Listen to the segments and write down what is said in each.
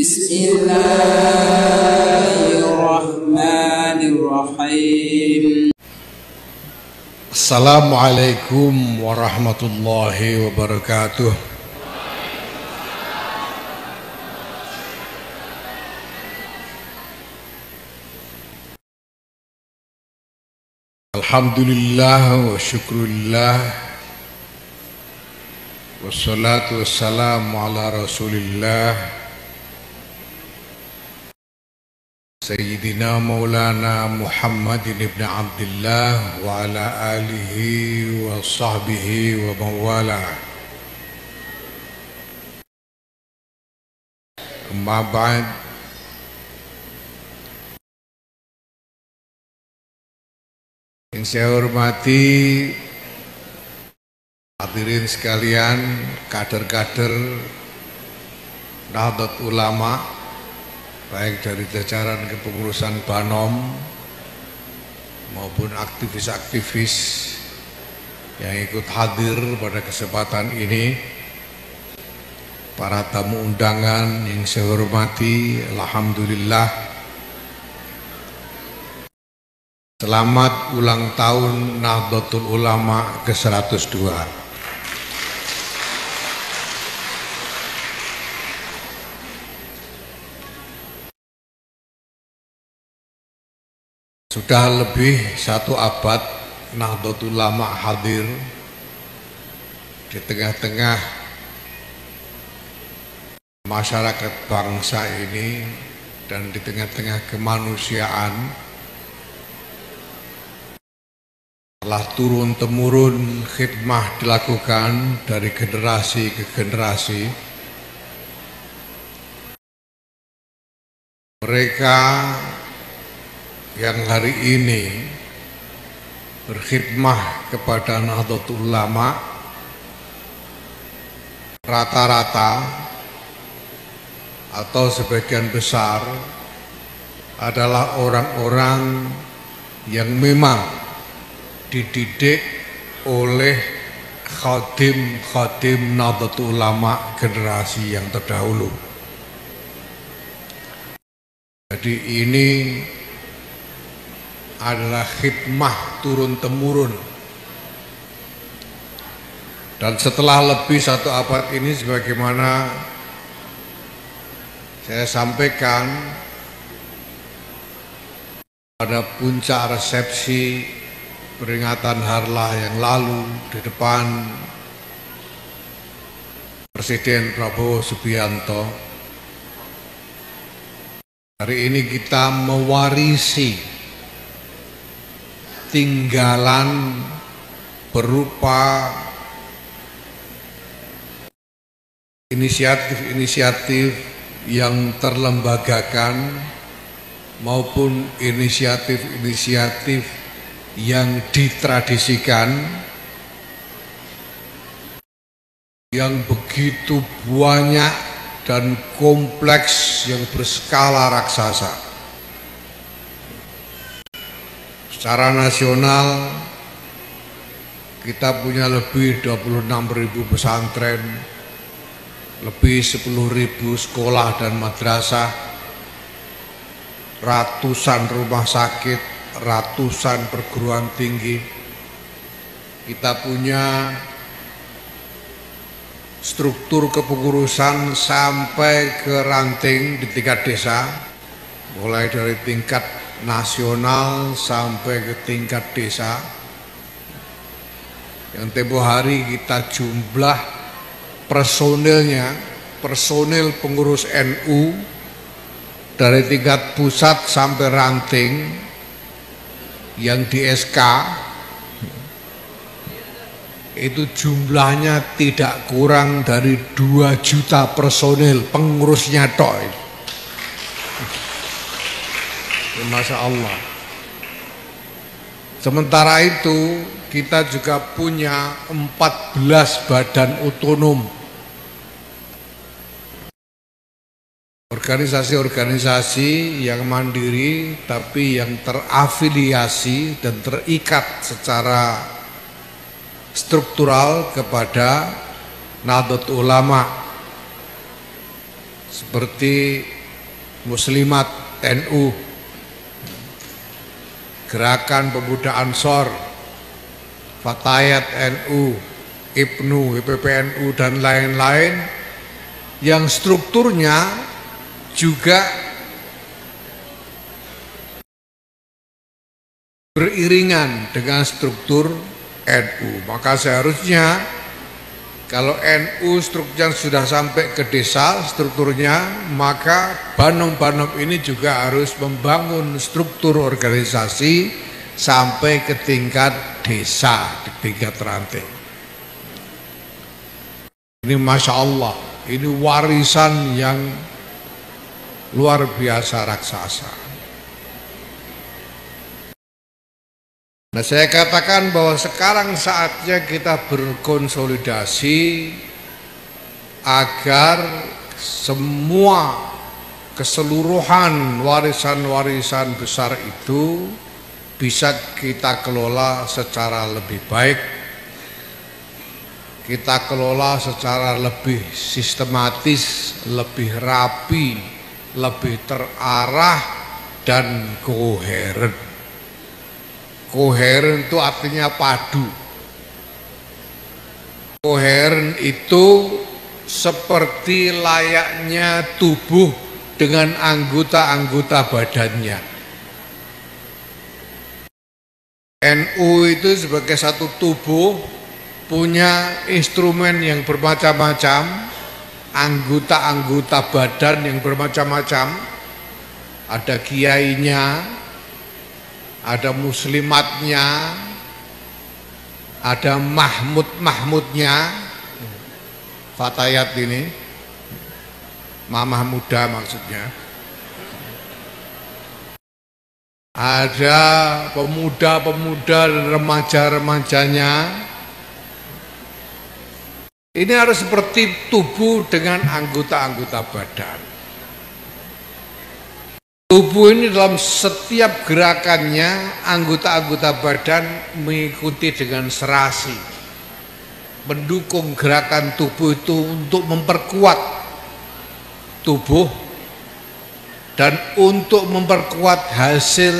Bismillahirrahmanirrahim. Assalamualaikum warahmatullahi wabarakatuh. Alhamdulillah wa syukurillah, wassalatu wassalamu ala rasulillah Sayyidina Maulana Muhammadin ibn Abdullah wa ala alihi wa sahbihi wa mawala. Amma ba'd. Yang saya hormati hadirin sekalian, kader-kader Nahdlatul Ulama, baik dari jajaran kepengurusan Banom maupun aktivis-aktivis yang ikut hadir pada kesempatan ini, para tamu undangan yang saya hormati, alhamdulillah. Selamat ulang tahun Nahdlatul Ulama ke-102. Sudah lebih 1 abad Nahdlatul Ulama hadir di tengah-tengah masyarakat bangsa ini dan di tengah-tengah kemanusiaan. Telah turun-temurun khidmah dilakukan dari generasi ke generasi. Mereka yang hari ini berkhidmah kepada Nahdlatul Ulama rata-rata atau sebagian besar adalah orang-orang yang memang dididik oleh khadim Nahdlatul Ulama generasi yang terdahulu. Jadi ini adalah khidmah turun-temurun. Dan setelah lebih 1 abad ini, sebagaimana saya sampaikan pada puncak resepsi peringatan Harlah yang lalu di depan Presiden Prabowo Subianto, hari ini kita mewarisi tinggalan berupa inisiatif-inisiatif yang terlembagakan maupun inisiatif-inisiatif yang ditradisikan, yang begitu banyak dan kompleks, yang berskala raksasa. Secara nasional kita punya lebih 26.000 pesantren, lebih 10.000 sekolah dan madrasah, ratusan rumah sakit, ratusan perguruan tinggi. Kita punya struktur kepengurusan sampai ke ranting di tingkat desa, mulai dari tingkat nasional sampai ke tingkat desa, yang tempo hari kita jumlah personilnya, personil pengurus NU dari tingkat pusat sampai ranting yang di SK itu jumlahnya tidak kurang dari 2 juta personil pengurusnya tok. Masya Allah. Sementara itu kita juga punya 14 badan otonom, organisasi-organisasi yang mandiri tapi yang terafiliasi dan terikat secara struktural kepada Nahdlatul Ulama. seperti Muslimat NU, Gerakan Pemuda Ansor, Fatayat NU, IPNU, WPPNU dan lain-lain yang strukturnya juga beriringan dengan struktur NU. Maka seharusnya kalau NU strukturnya sudah sampai ke desa strukturnya, maka Banom-Banom ini juga harus membangun struktur organisasi sampai ke tingkat desa, di tingkat ranting. Ini Masya Allah, ini warisan yang luar biasa raksasa. Nah, saya katakan bahwa sekarang saatnya kita berkonsolidasi agar semua keseluruhan warisan-warisan besar itu bisa kita kelola secara lebih baik, kita kelola secara lebih sistematis, lebih rapi, lebih terarah dan koheren. Koheren itu artinya padu. Koheren itu seperti layaknya tubuh dengan anggota-anggota badannya. NU itu sebagai satu tubuh punya instrumen yang bermacam-macam, anggota-anggota badan yang bermacam-macam. Ada kiainya, ada muslimatnya, ada mahmudnya, fatayat ini, mamah muda maksudnya. Ada pemuda-pemuda dan remaja-remajanya. Ini harus seperti tubuh dengan anggota-anggota badan. Tubuh ini dalam setiap gerakannya, anggota-anggota badan mengikuti dengan serasi, mendukung gerakan tubuh itu untuk memperkuat tubuh dan untuk memperkuat hasil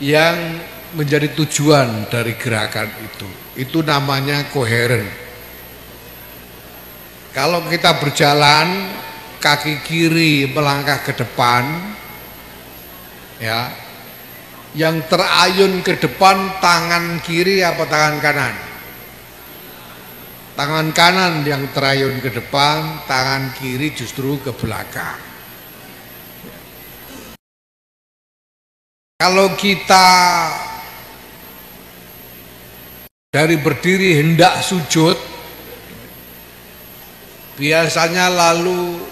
yang menjadi tujuan dari gerakan itu. Itu namanya koheren. Kalau kita berjalan, kaki kiri melangkah ke depan, ya, yang terayun ke depan tangan kiri apa tangan kanan? Tangan kanan yang terayun ke depan, tangan kiri justru ke belakang. Kalau kita dari berdiri hendak sujud, biasanya lalu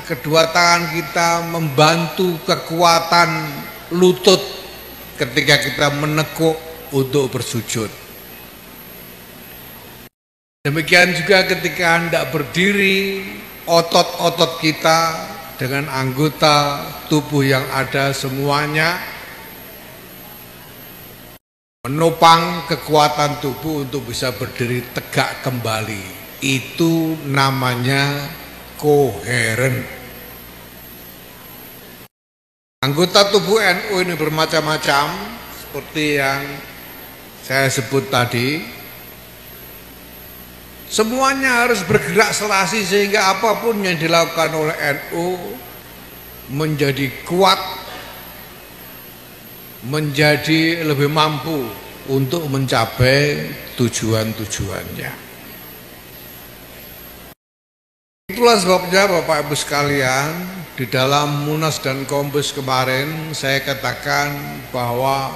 kedua tangan kita membantu kekuatan lutut ketika kita menekuk untuk bersujud. Demikian juga ketika hendak berdiri, otot-otot kita dengan anggota tubuh yang ada semuanya menopang kekuatan tubuh untuk bisa berdiri tegak kembali. Itu namanya koheren. Anggota tubuh NU ini bermacam-macam seperti yang saya sebut tadi. Semuanya harus bergerak serasi sehingga apapun yang dilakukan oleh NU menjadi kuat, menjadi lebih mampu untuk mencapai tujuan-tujuannya. Itulah sebabnya Bapak Ibu sekalian, di dalam Munas dan Kombes kemarin saya katakan bahwa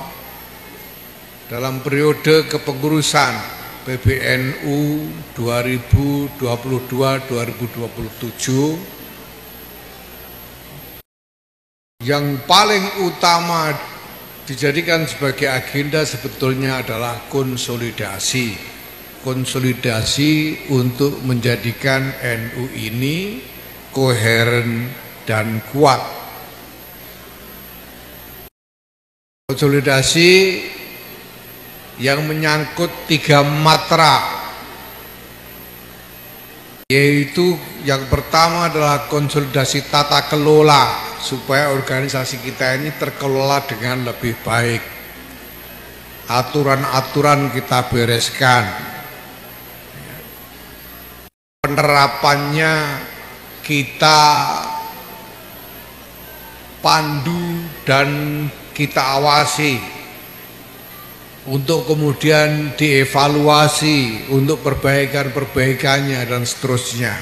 dalam periode kepengurusan PBNU 2022-2027 yang paling utama dijadikan sebagai agenda sebetulnya adalah konsolidasi untuk menjadikan NU ini koheren dan kuat. Konsolidasi yang menyangkut 3 matra. yaitu yang pertama adalah konsolidasi tata kelola supaya organisasi kita ini terkelola dengan lebih baik. Aturan-aturan kita bereskan, penerapannya kita pandu dan kita awasi untuk kemudian dievaluasi untuk perbaikan-perbaikannya dan seterusnya.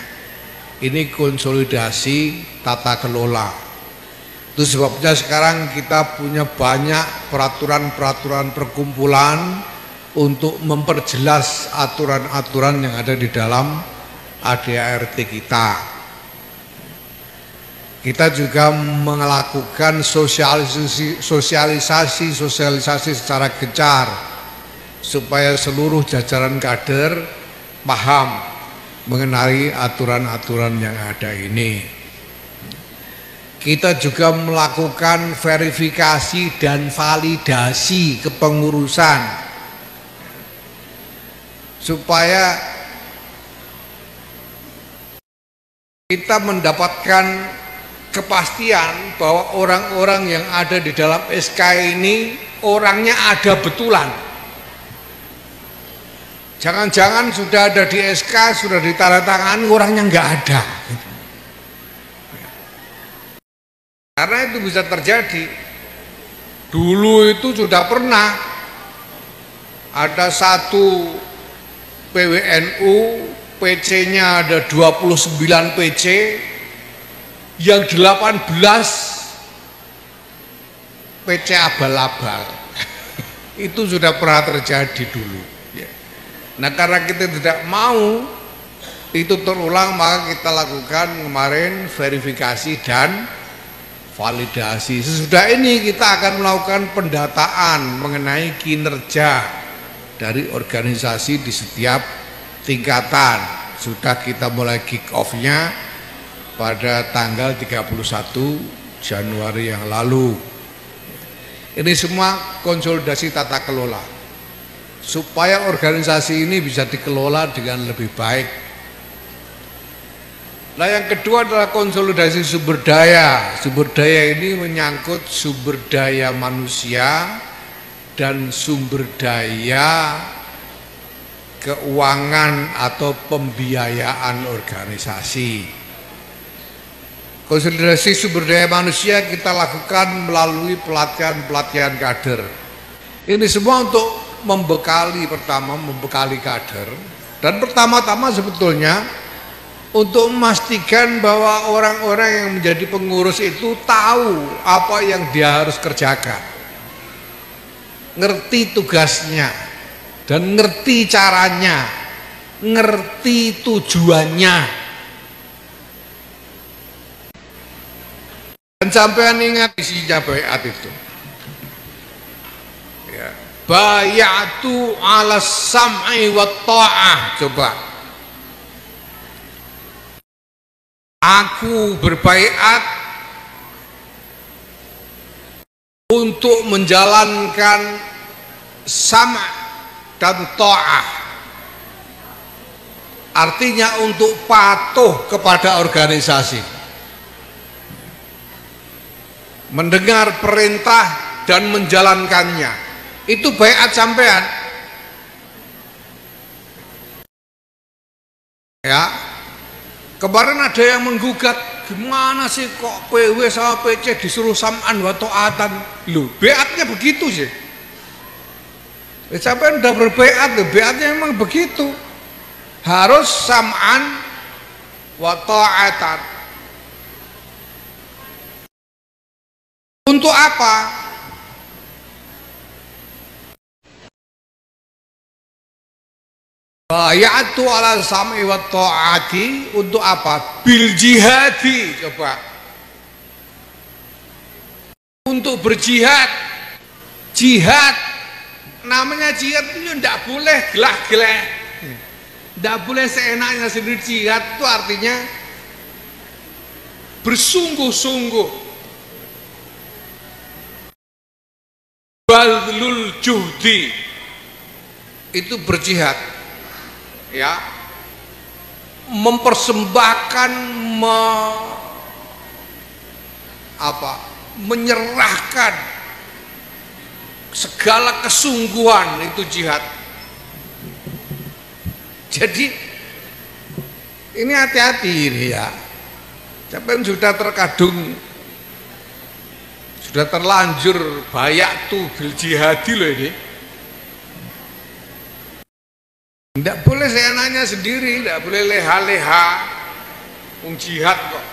Ini konsolidasi tata kelola. Itu sebabnya sekarang kita punya banyak peraturan-peraturan perkumpulan untuk memperjelas aturan-aturan yang ada di dalam ADART kita. Kita juga melakukan sosialisasi secara gencar supaya seluruh jajaran kader paham mengenai aturan-aturan yang ada ini. Kita juga melakukan verifikasi dan validasi kepengurusan supaya kita mendapatkan kepastian bahwa orang-orang yang ada di dalam SK ini orangnya ada betulan. Jangan-jangan sudah ada di SK, sudah ditandatangani, orangnya nggak ada. Karena itu bisa terjadi. Dulu itu sudah pernah ada satu PWNU, PC-nya ada 29 PC, yang 18 PC abal-abal. Itu sudah pernah terjadi dulu. Nah, karena kita tidak mau itu terulang, maka kita lakukan kemarin verifikasi dan validasi. Sesudah ini kita akan melakukan pendataan mengenai kinerja dari organisasi di setiap tingkatan. Sudah kita mulai kick off-nya pada tanggal 31 Januari yang lalu. Ini semua konsolidasi tata kelola supaya organisasi ini bisa dikelola dengan lebih baik. Nah, yang kedua adalah konsolidasi sumber daya. Sumber daya ini menyangkut sumber daya manusia dan sumber daya keuangan atau pembiayaan organisasi. Konsolidasi sumber daya manusia kita lakukan melalui pelatihan-pelatihan kader. Ini semua untuk membekali kader, dan pertama-tama sebetulnya untuk memastikan bahwa orang-orang yang menjadi pengurus itu tahu apa yang dia harus kerjakan, ngerti tugasnya dan ngerti caranya, ngerti tujuannya. Dan sampean ingat isinya baiat itu. Ya. Bayatu 'ala sam'i wa ta'ah. Coba. Aku berbaiat untuk menjalankan sama dan ta'ah. Artinya untuk patuh kepada organisasi, mendengar perintah dan menjalankannya. Itu baiat sampean. Ya. Kemarin ada yang menggugat, gimana sih kok PW sama PC disuruh sam'an wa ta'atan? Loh, baiatnya begitu sih. Sampai udah berbaiat, baiatnya memang begitu. Harus sam'an wa ta'atan. Untuk apa? Bayatu 'ala sam'i wa ta'ati. Untuk apa? Bil jihadi. Coba. Untuk berjihad. Jihad, namanya jihad itu tidak boleh gelah-gelah, tidak boleh seenaknya sendiri. Jihad itu artinya bersungguh-sungguh, balul juhdi, itu berjihad. Ya, mempersembahkan, menyerahkan segala kesungguhan, itu jihad. Jadi ini hati-hati ini ya. Siapa yang sudah terkadung, sudah terlanjur bayatu bil jihadi loh ini. Tidak boleh saya nanya sendiri, tidak boleh leha-leha. Jihad kok.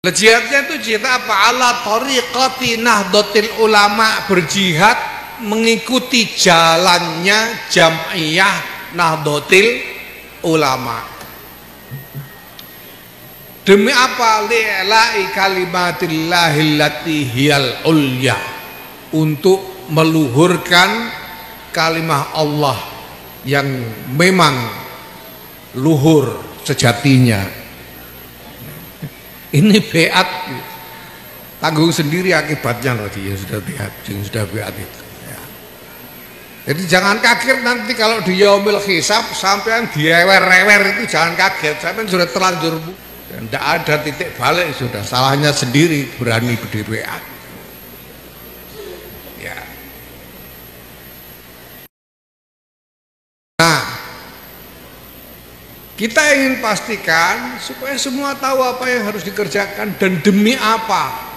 Jihadnya itu jihad apa? Ala tariqati nahdlatul ulama, berjihad mengikuti jalannya Jam'iyah Nahdlatul Ulama. Demi apa? Li'la'i kalimatillahil lati hiyal ulya, untuk meluhurkan kalimah Allah yang memang luhur sejatinya. Ini beat, tanggung sendiri akibatnya loh dia sudah beat, sudah beat itu. Ya. Jadi jangan kaget nanti kalau di yaumil hisab sampean diewer-ewer, itu jangan kaget, sampean sudah terlanjur, tidak ada titik balik, sudah salahnya sendiri berani beat. Ya. Nah, kita ingin pastikan supaya semua tahu apa yang harus dikerjakan dan demi apa.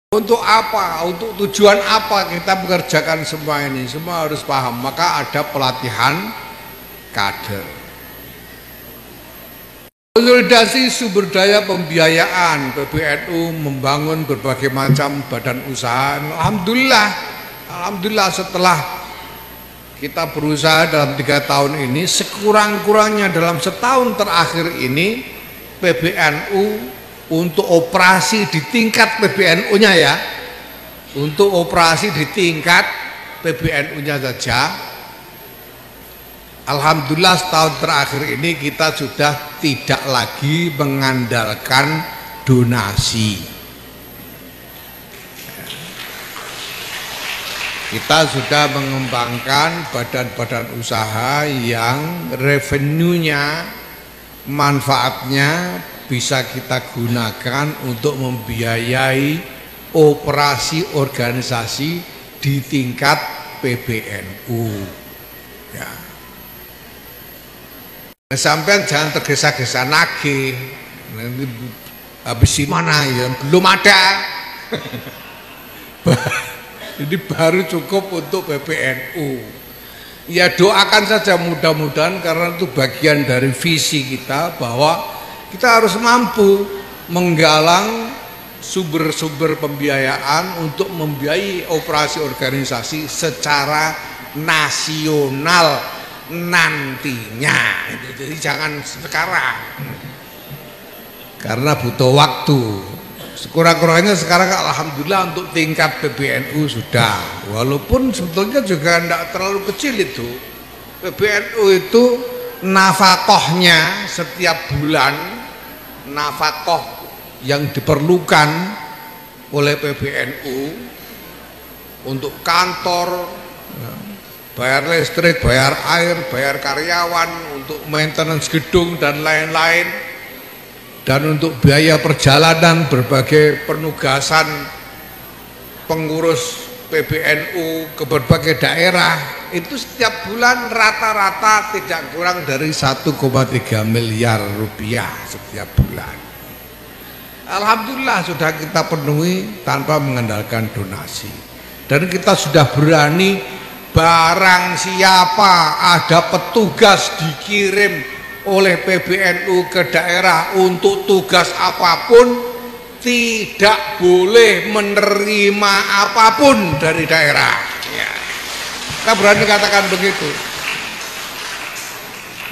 Untuk apa, untuk tujuan apa kita mengerjakan semua ini, semua harus paham. Maka ada pelatihan kader. Konsolidasi sumber daya pembiayaan, PBNU membangun berbagai macam badan usaha. Alhamdulillah setelah kita berusaha dalam 3 tahun ini, sekurang-kurangnya dalam setahun terakhir ini, PBNU untuk operasi di tingkat PBNU-nya ya, untuk operasi di tingkat PBNU-nya saja, alhamdulillah setahun terakhir ini kita sudah tidak lagi mengandalkan donasi. Kita sudah mengembangkan badan-badan usaha yang revenue-nya, manfaatnya bisa kita gunakan untuk membiayai operasi organisasi di tingkat PBNU. Ya. Sampai jangan tergesa-gesa nagih. Nanti habis ini mana ya? Belum ada. Jadi baru cukup untuk PBNU. Ya doakan saja mudah-mudahan, karena itu bagian dari visi kita bahwa kita harus mampu menggalang sumber-sumber pembiayaan untuk membiayai operasi organisasi secara nasional nantinya. Jadi jangan sekarang, karena butuh waktu. Sekurang-kurangnya sekarang alhamdulillah untuk tingkat PBNU sudah, walaupun sebetulnya juga tidak terlalu kecil itu. PBNU itu nafkahnya setiap bulan, nafkah yang diperlukan oleh PBNU untuk kantor, bayar listrik, bayar air, bayar karyawan, untuk maintenance gedung dan lain-lain, dan untuk biaya perjalanan berbagai penugasan pengurus PBNU ke berbagai daerah, itu setiap bulan rata-rata tidak kurang dari 1,3 miliar rupiah setiap bulan. Alhamdulillah sudah kita penuhi tanpa mengandalkan donasi. Dan kita sudah berani, barang siapa ada petugas dikirim oleh PBNU ke daerah untuk tugas apapun, tidak boleh menerima apapun dari daerah ya. Kita berani katakan begitu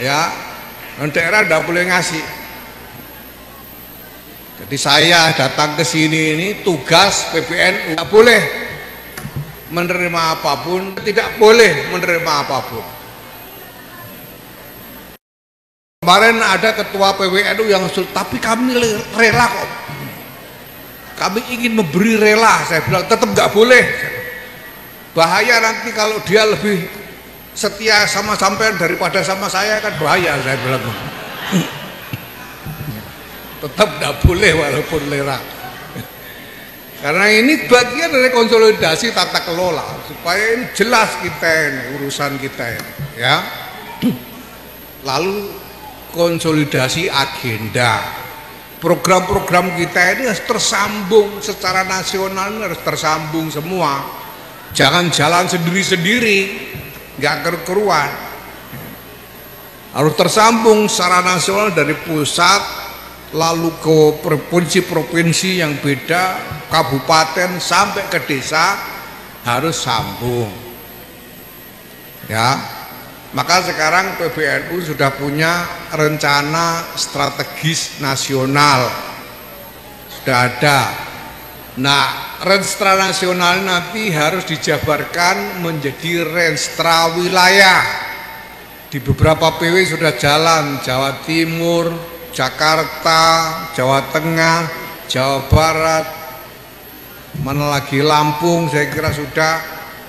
ya, dan daerah tidak boleh ngasih. Jadi saya datang ke sini ini tugas PBNU, tidak boleh menerima apapun, tidak boleh menerima apapun. Kemarin ada ketua PBNU yang usul, tapi kami rela kok, kami ingin memberi rela. Saya bilang tetap nggak boleh. Bahaya nanti kalau dia lebih setia sama sampean daripada sama saya, kan bahaya, saya bilang. Tetap tidak boleh walaupun lera. Karena ini bagian dari konsolidasi tata kelola supaya ini jelas kita ini, urusan kita ini, ya. Lalu konsolidasi agenda. Program-program kita ini harus tersambung secara nasional, ini harus tersambung semua. Jangan jalan sendiri-sendiri, nggak keru-keruan. Harus tersambung secara nasional dari pusat, lalu ke provinsi-provinsi yang beda, kabupaten sampai ke desa, harus sambung. Ya, maka sekarang PBNU sudah punya rencana strategis nasional, sudah ada. Nah, renstra nasional nanti harus dijabarkan menjadi renstra wilayah. Di beberapa PW sudah jalan, Jawa Timur, Jakarta, Jawa Tengah, Jawa Barat, mana lagi Lampung, saya kira sudah,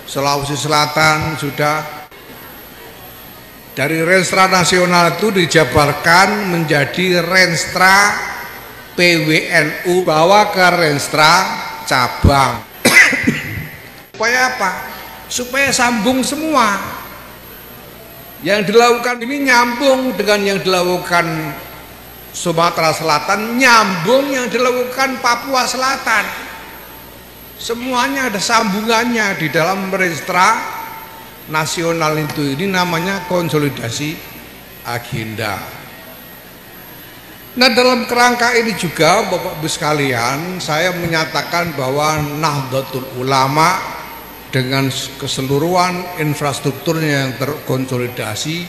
Sulawesi Selatan sudah. Dari renstra nasional itu dijabarkan menjadi renstra PWNU, bawa ke renstra cabang. Supaya apa? Supaya sambung semua. Yang dilakukan ini nyambung dengan yang dilakukan Sumatera Selatan, nyambung yang dilakukan Papua Selatan. Semuanya ada sambungannya di dalam renstra nasional itu. Ini namanya konsolidasi agenda. Nah, dalam kerangka ini juga Bapak Ibu sekalian, saya menyatakan bahwa Nahdlatul Ulama dengan keseluruhan infrastrukturnya yang terkonsolidasi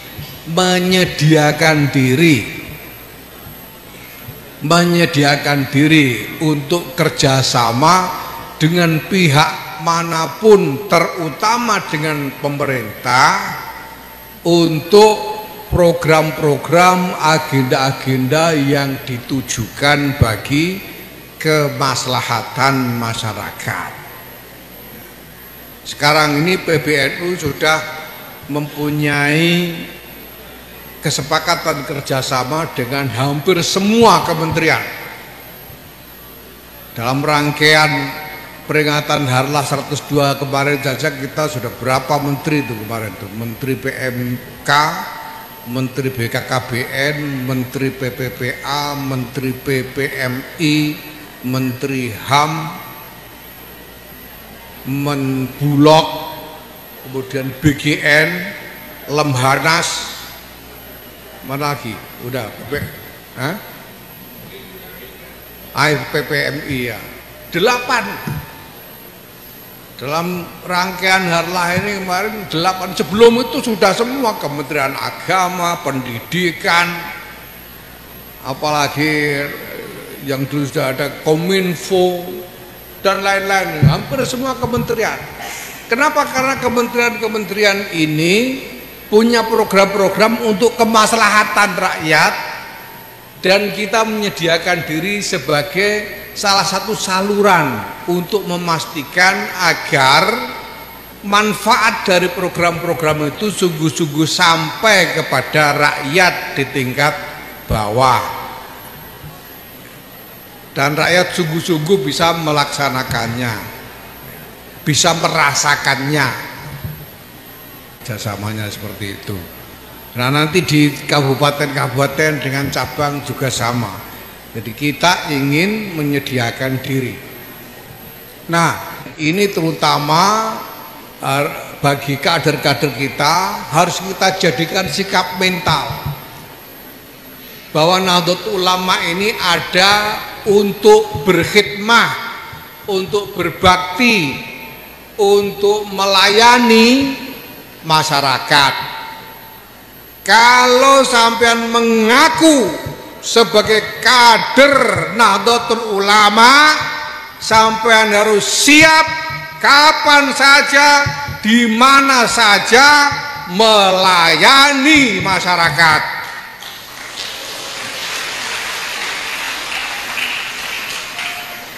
menyediakan diri untuk kerjasama dengan pihak manapun, terutama dengan pemerintah, untuk program-program, agenda-agenda yang ditujukan bagi kemaslahatan masyarakat. Sekarang ini PBNU sudah mempunyai kesepakatan kerjasama dengan hampir semua kementerian. Dalam rangkaian peringatan Harlah 102 kemarin saja kita sudah berapa menteri itu kemarin tuh, Menteri PMK, Menteri BKKBN, Menteri PPPA, Menteri PPMI, Menteri HAM, Menbulog, kemudian BGN, Lemhanas, mana lagi? Udah, PPMI ya, 8. Dalam rangkaian Harlah ini kemarin 8, sebelum itu sudah semua Kementerian Agama, Pendidikan, apalagi yang dulu sudah ada Kominfo dan lain-lain, hampir semua kementerian. Kenapa? Karena kementerian-kementerian ini punya program-program untuk kemaslahatan rakyat, dan kita menyediakan diri sebagai salah satu saluran untuk memastikan agar manfaat dari program-program itu sungguh-sungguh sampai kepada rakyat di tingkat bawah, dan rakyat sungguh-sungguh bisa melaksanakannya, bisa merasakannya. Kerjasamanya seperti itu. Nah, nanti di kabupaten-kabupaten dengan cabang juga sama. Jadi kita ingin menyediakan diri. Nah, ini terutama bagi kader-kader kita harus kita jadikan sikap mental bahwa Nahdlatul Ulama ini ada untuk berkhidmah, untuk berbakti, untuk melayani masyarakat. Kalau sampean mengaku sebagai kader Nahdlatul Ulama, sampean harus siap kapan saja, di mana saja melayani masyarakat.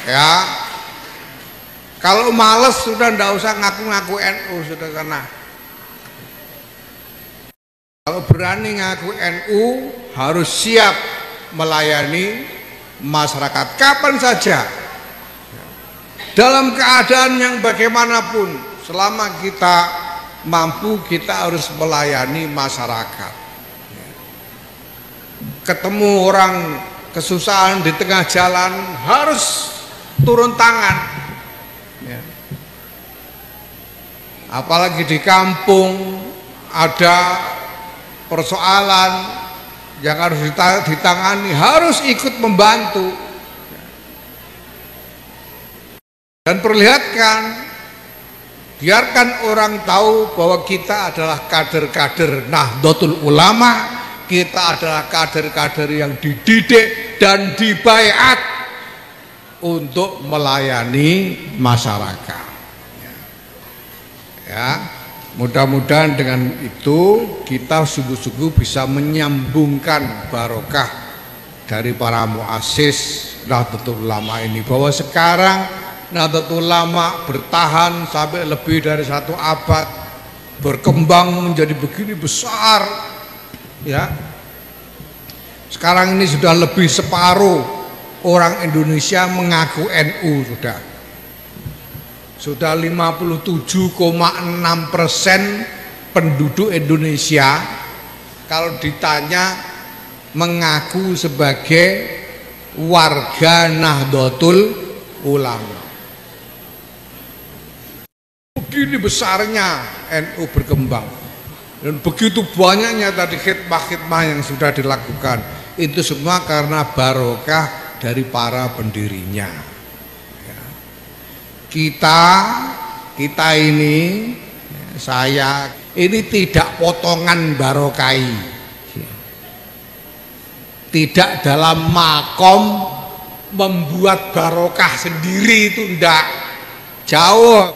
Ya. Kalau males sudah ndak usah ngaku-ngaku NU sudah sana. Kalau berani ngaku NU harus siap melayani masyarakat kapan saja, dalam keadaan yang bagaimanapun. Selama kita mampu, kita harus melayani masyarakat. Ketemu orang kesusahan di tengah jalan harus turun tangan. Apalagi di kampung ada persoalan yang harus ditangani, harus ikut membantu dan perlihatkan, biarkan orang tahu bahwa kita adalah kader-kader Nahdlatul Ulama, kita adalah kader-kader yang dididik dan dibaiat untuk melayani masyarakat. Ya, mudah-mudahan dengan itu kita sungguh-sungguh bisa menyambungkan barokah dari para muassis Nahdlatul Ulama ini, bahwa sekarang Nahdlatul Ulama bertahan sampai lebih dari 1 abad, berkembang menjadi begini besar. Ya, sekarang ini sudah lebih separuh orang Indonesia mengaku NU sudah 57,6% penduduk Indonesia kalau ditanya mengaku sebagai warga Nahdlatul Ulama. Begini besarnya NU berkembang, dan begitu banyaknya tadi khidmah-khidmah yang sudah dilakukan, itu semua karena barokah dari para pendirinya. Kita ini, saya ini tidak potongan barokai, tidak dalam makom membuat barokah sendiri, itu ndak. Jauh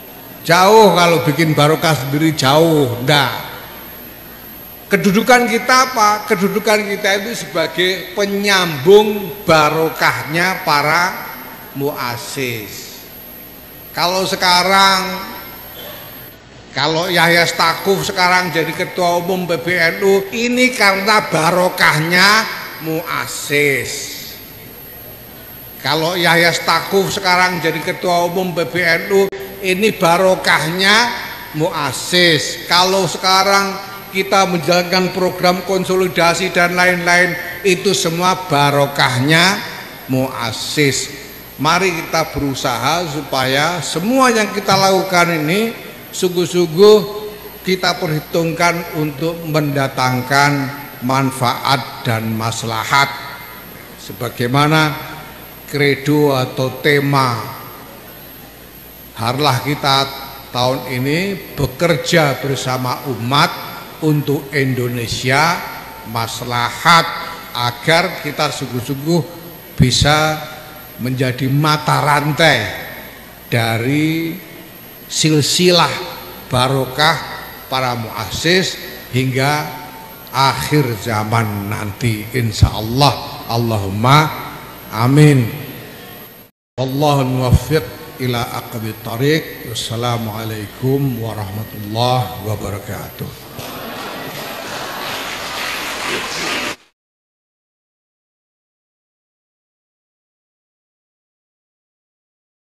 kalau bikin barokah sendiri, jauh ndak. Kedudukan kita apa? Kedudukan kita itu sebagai penyambung barokahnya para muassis. Kalau Yahya Stakuf sekarang jadi ketua umum PBNU, ini karena barokahnya muassis. Kalau Yahya Stakuf sekarang jadi ketua umum PBNU, ini barokahnya muassis. Kalau sekarang kita menjalankan program konsolidasi dan lain-lain, itu semua barokahnya muassis. Mari kita berusaha supaya semua yang kita lakukan ini sungguh-sungguh kita perhitungkan untuk mendatangkan manfaat dan maslahat, sebagaimana kredo atau tema harlah kita tahun ini bekerja bersama umat untuk Indonesia maslahat, agar kita sungguh-sungguh bisa menjadi mata rantai dari silsilah barokah para muassis hingga akhir zaman nanti, insyaallah. Allahumma amin. Wallahu muwaffiq ila aqwamit thariq. Wassalamualaikum warahmatullahi wabarakatuh.